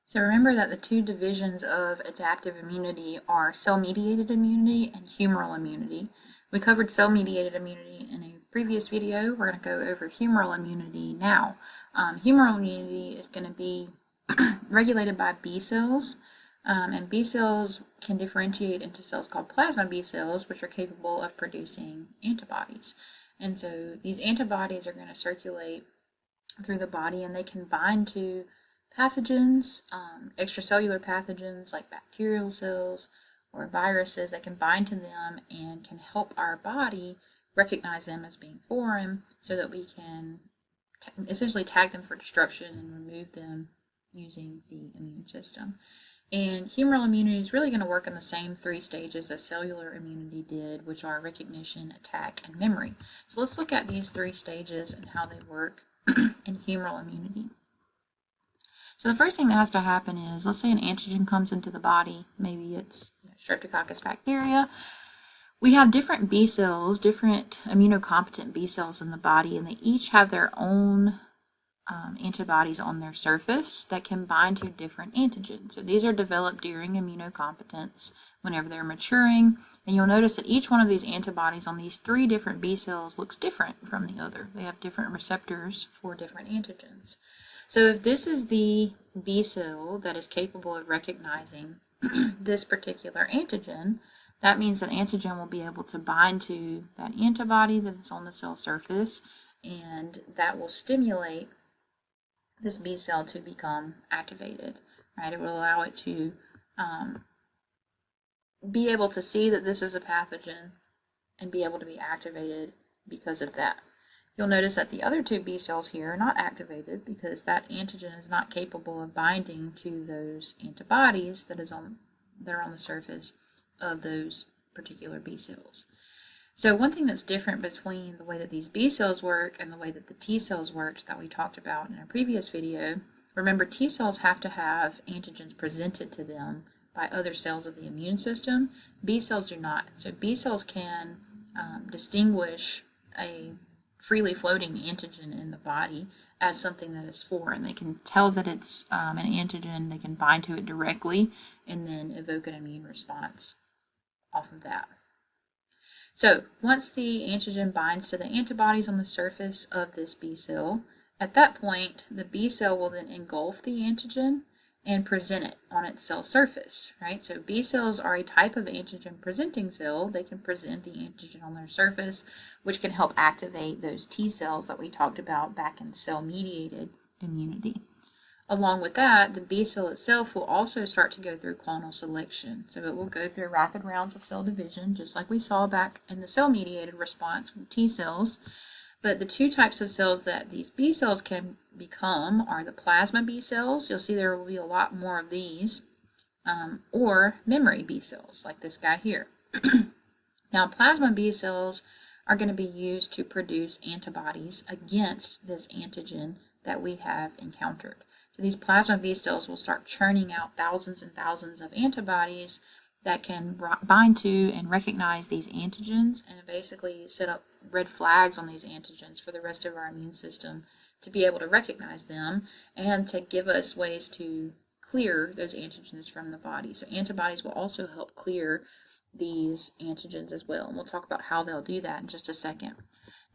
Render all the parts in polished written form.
So remember that the two divisions of adaptive immunity are cell-mediated immunity and humoral immunity. We covered cell-mediated immunity in a previous video. We're going to go over humoral immunity now. Humoral immunity is going to be regulated by B cells, and B cells can differentiate into cells called plasma B cells, which are capable of producing antibodies. And so these antibodies are going to circulate through the body, and they can bind to pathogens, extracellular pathogens like bacterial cells or viruses. They can bind to them and can help our body recognize them as being foreign so that we can essentially tag them for destruction and remove them using the immune system. And humoral immunity is really going to work in the same three stages as cellular immunity did, which are recognition, attack, and memory. So let's look at these three stages and how they work in humoral immunity. So the first thing that has to happen is, let's say an antigen comes into the body, maybe it's Streptococcus bacteria. We have different B cells, different immunocompetent B cells in the body, and they each have their own antibodies on their surface that can bind to different antigens. So these are developed during immunocompetence whenever they're maturing, and you'll notice that each one of these antibodies on these three different B cells looks different from the other. They have different receptors for different antigens. So if this is the B cell that is capable of recognizing this particular antigen, that means that antigen will be able to bind to that antibody that is on the cell surface, and that will stimulate this B cell to become activated, right? It will allow it to be able to see that this is a pathogen and be able to be activated because of that. You'll notice that the other two B cells here are not activated because that antigen is not capable of binding to those antibodies that are on the surface of those particular B cells. So one thing that's different between the way that these B cells work and the way that the T cells worked that we talked about in a previous video, remember T cells have to have antigens presented to them by other cells of the immune system. B cells do not. So B cells can distinguish a freely floating antigen in the body as something that is foreign. They can tell that it's an antigen, they can bind to it directly, and then evoke an immune response off of that. So once the antigen binds to the antibodies on the surface of this B cell, at that point the B cell will then engulf the antigen and present it on its cell surface, right? So B cells are a type of antigen presenting cell. They can present the antigen on their surface, which can help activate those T cells that we talked about back in cell-mediated immunity. Along with that, the B cell itself will also start to go through clonal selection. So it will go through rapid rounds of cell division, just like we saw back in the cell-mediated response with T cells. But the two types of cells that these B cells can become are the plasma B cells. You'll see there will be a lot more of these, or memory B cells, like this guy here. Now, plasma B cells are going to be used to produce antibodies against this antigen that we have encountered. So these plasma B cells will start churning out thousands and thousands of antibodies that can bind to and recognize these antigens and basically set up red flags on these antigens for the rest of our immune system to be able to recognize them and to give us ways to clear those antigens from the body. So antibodies will also help clear these antigens as well, and we'll talk about how they'll do that in just a second.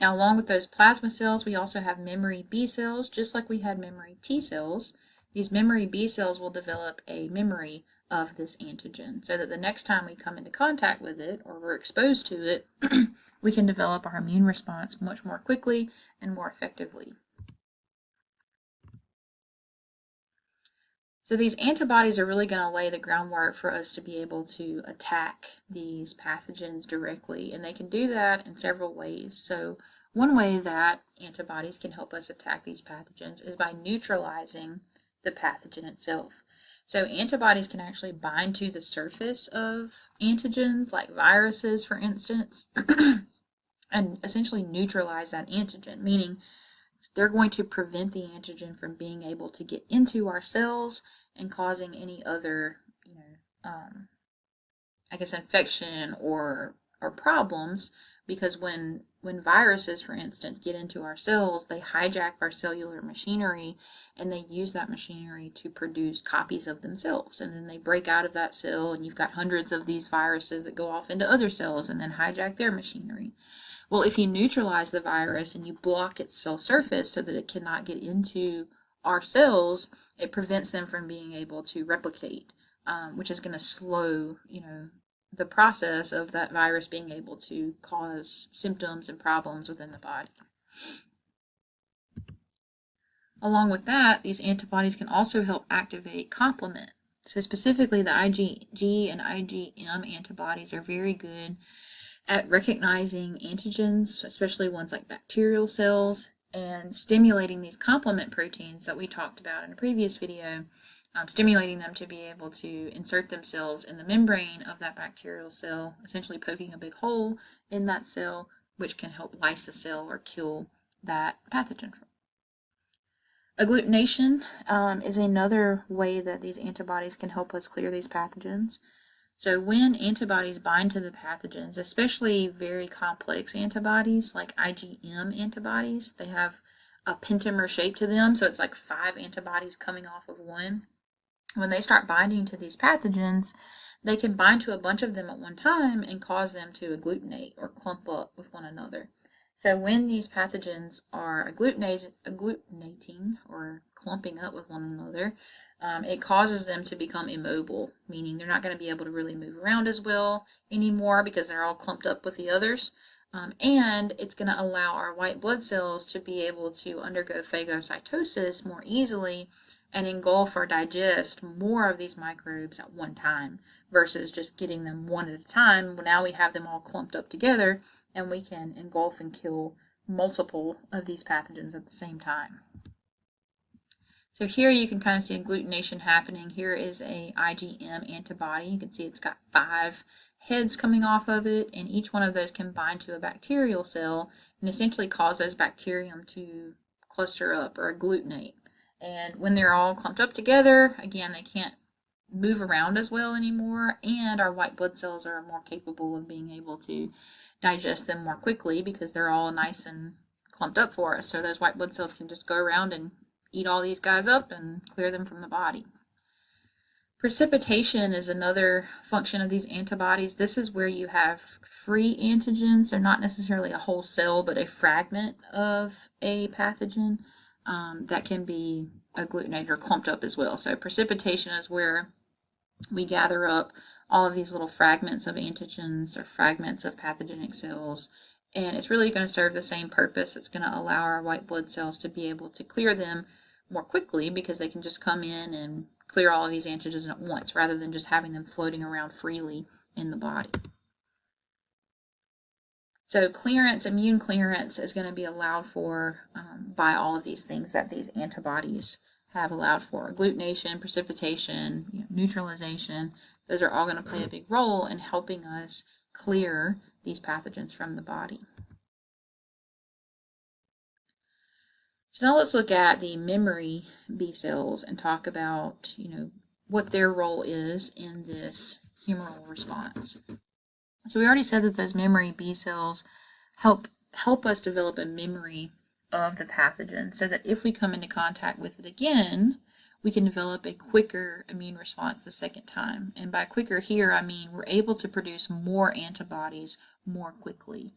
Now, along with those plasma cells, we also have memory B cells, just like we had memory T cells. These memory B cells will develop a memory of this antigen so that the next time we come into contact with it or we're exposed to it, we can develop our immune response much more quickly and more effectively. So these antibodies are really going to lay the groundwork for us to be able to attack these pathogens directly, and they can do that in several ways. So one way that antibodies can help us attack these pathogens is by neutralizing the pathogen itself. So antibodies can actually bind to the surface of antigens, like viruses, for instance, and essentially neutralize that antigen, meaning they're going to prevent the antigen from being able to get into our cells and causing any other, infection or problems, because when when viruses, for instance, get into our cells, they hijack our cellular machinery and they use that machinery to produce copies of themselves. And then they break out of that cell, and you've got hundreds of these viruses that go off into other cells and then hijack their machinery. Well, if you neutralize the virus and you block its cell surface so that it cannot get into our cells, it prevents them from being able to replicate, which is going to slow, the process of that virus being able to cause symptoms and problems within the body. Along with that, these antibodies can also help activate complement. So specifically, the IgG and IgM antibodies are very good at recognizing antigens, especially ones like bacterial cells, and stimulating these complement proteins that we talked about in a previous video, stimulating them to be able to insert themselves in the membrane of that bacterial cell, essentially poking a big hole in that cell, which can help lyse the cell or kill that pathogen. Agglutination is another way that these antibodies can help us clear these pathogens. So when antibodies bind to the pathogens, especially very complex antibodies like IgM antibodies, they have a pentamer shape to them, so it's like 5 antibodies coming off of one. When they start binding to these pathogens, they can bind to a bunch of them at one time and cause them to agglutinate or clump up with one another. So when these pathogens are agglutinating or clumping up with one another, it causes them to become immobile, meaning they're not going to be able to really move around as well anymore because they're all clumped up with the others. And it's going to allow our white blood cells to be able to undergo phagocytosis more easily and engulf or digest more of these microbes at one time versus just getting them one at a time. Well, now we have them all clumped up together and we can engulf and kill multiple of these pathogens at the same time. So here you can kind of see agglutination happening. Here is a IgM antibody. You can see it's got 5 heads coming off of it, and each one of those can bind to a bacterial cell and essentially cause those bacterium to cluster up or agglutinate. And when they're all clumped up together, again, they can't move around as well anymore, and our white blood cells are more capable of being able to digest them more quickly because they're all nice and clumped up for us. So those white blood cells can just go around and eat all these guys up and clear them from the body. Precipitation is another function of these antibodies. This is where you have free antigens, so not necessarily a whole cell, but a fragment of a pathogen that can be agglutinated or clumped up as well. So precipitation is where we gather up all of these little fragments of antigens or fragments of pathogenic cells, and it's really going to serve the same purpose. It's going to allow our white blood cells to be able to clear them more quickly because they can just come in and clear all of these antigens at once rather than just having them floating around freely in the body. So clearance, immune clearance, is going to be allowed for by all of these things that these antibodies have allowed for. Agglutination, precipitation, neutralization, those are all going to play a big role in helping us clear these pathogens from the body. So now let's look at the memory B cells and talk about, what their role is in this humoral response. So we already said that those memory B cells help us develop a memory of the pathogen so that if we come into contact with it again, we can develop a quicker immune response the second time. And by quicker here, I mean we're able to produce more antibodies more quickly.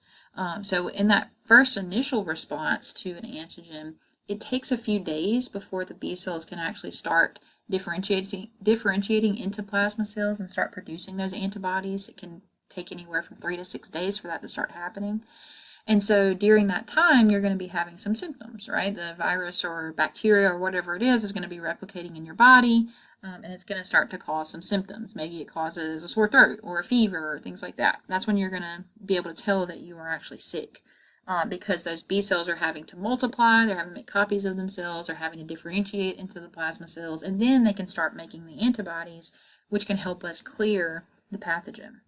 So in that first initial response to an antigen, it takes a few days before the B cells can actually start differentiating into plasma cells and start producing those antibodies. It can take anywhere from 3 to 6 days for that to start happening. And so during that time, you're going to be having some symptoms, right? The virus or bacteria or whatever it is going to be replicating in your body, and it's going to start to cause some symptoms. Maybe it causes a sore throat or a fever or things like that. That's when you're going to be able to tell that you are actually sick because those B cells are having to multiply, they're having to make copies of themselves, they're having to differentiate into the plasma cells, and then they can start making the antibodies, which can help us clear the pathogen.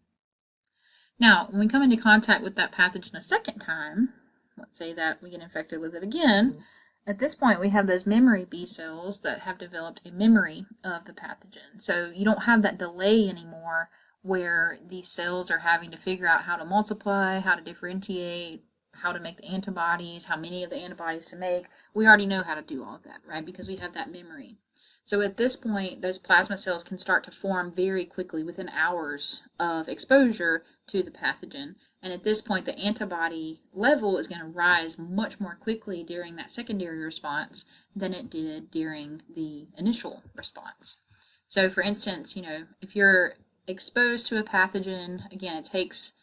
Now, when we come into contact with that pathogen a second time, let's say that we get infected with it again, at this point we have those memory B cells that have developed a memory of the pathogen. So you don't have that delay anymore where these cells are having to figure out how to multiply, how to differentiate, how to make the antibodies, how many of the antibodies to make. We already know how to do all of that, right? Because we have that memory. So at this point, those plasma cells can start to form very quickly within hours of exposure to the pathogen. And at this point, the antibody level is going to rise much more quickly during that secondary response than it did during the initial response. So for instance, if you're exposed to a pathogen, again, it takes,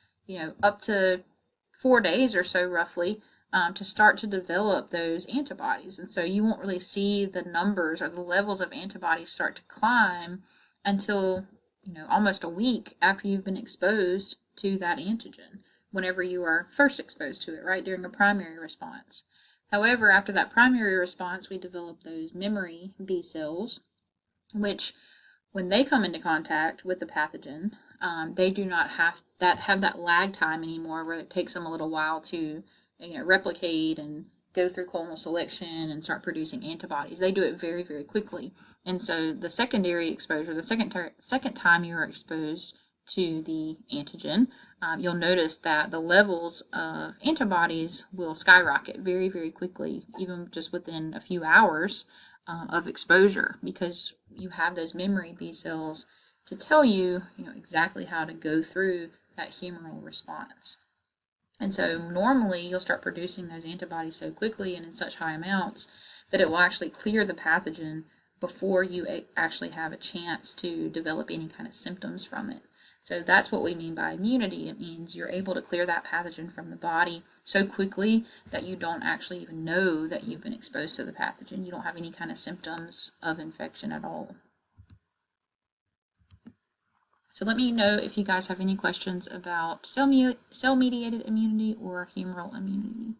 up to 4 days or so roughly to start to develop those antibodies. And so you won't really see the numbers or the levels of antibodies start to climb until, almost a week after you've been exposed to that antigen, whenever you are first exposed to it, right, during a primary response. However, after that primary response, we develop those memory B cells, which when they come into contact with the pathogen, they do not have that lag time anymore, where it takes them a little while to replicate and go through clonal selection and start producing antibodies. They do it very, very quickly. And so the secondary exposure, the second time you are exposed to the antigen, you'll notice that the levels of antibodies will skyrocket very, very quickly, even just within a few hours of exposure, because you have those memory B cells to tell you, exactly how to go through that humoral response. And so normally you'll start producing those antibodies so quickly and in such high amounts that it will actually clear the pathogen before you actually have a chance to develop any kind of symptoms from it. So that's what we mean by immunity. It means you're able to clear that pathogen from the body so quickly that you don't actually even know that you've been exposed to the pathogen. You don't have any kind of symptoms of infection at all. So let me know if you guys have any questions about cell-mediated immunity or humoral immunity.